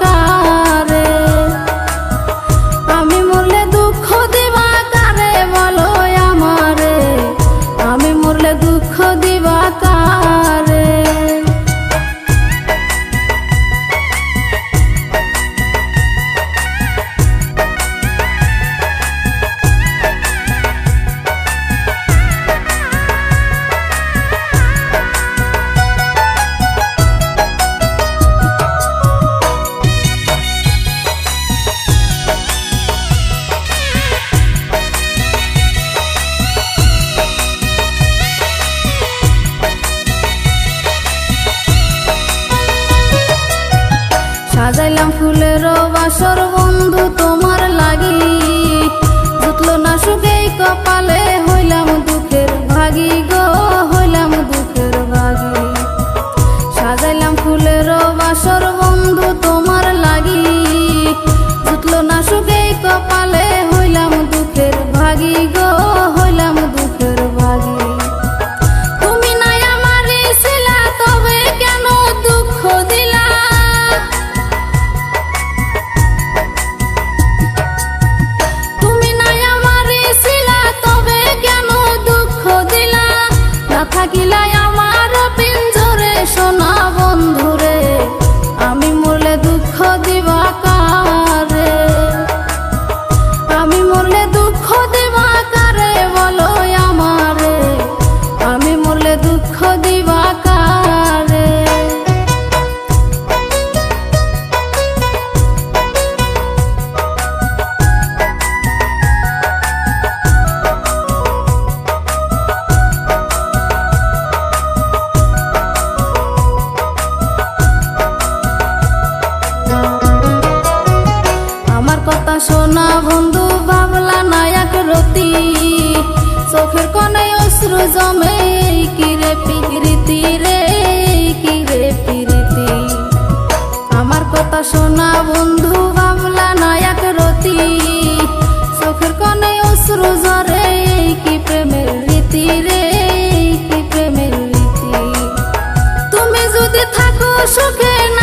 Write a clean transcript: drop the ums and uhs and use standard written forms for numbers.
কারে, আমি মরলে দুঃখ দিবা কারে বলো আমারে, আমি মরলে দুঃখ দিবা কারে। সাজাইলাম ফুলের বাসর বন্ধু তোমার লাগি, জুটলো না সুখেই কপালে, হইলাম দুঃখের ভাগী গো, হইলাম দুঃখের ভাগী। সাজাইলাম ফুলের বাসর বন্ধু তোমার লাগি, জুটলো না সুখেই কপালে, হইলাম দুঃখের ভাগী গো, হইলাম দুঃখের ভাগী। তুমি নাই আমারে ছিলা তবে কেন দুঃখ দিলা, থাকিলাই আমার পিঞ্জরে সোনা বন্ধুরে, আমি মরলে দুঃখ দিবা কারে, আমি মরলে দুঃখ দিবা কারে বলো আমারে, আমি মরলে দুঃখ দিবা কারে। কথা শোনা বন্ধু ভাবলা নায়ক রতি, চোখের কোণে অশ্রু জমে, কিরে প্রীতি রে কিরে প্রীতি। আমার কথা শোনা বন্ধু ভাবলা নায়ক রতি, চোখের কোণে অশ্রু ঝরে, কি প্রেমের রীতি রে কি প্রেমের রীতি। তুমি যদি থাকো সুখে না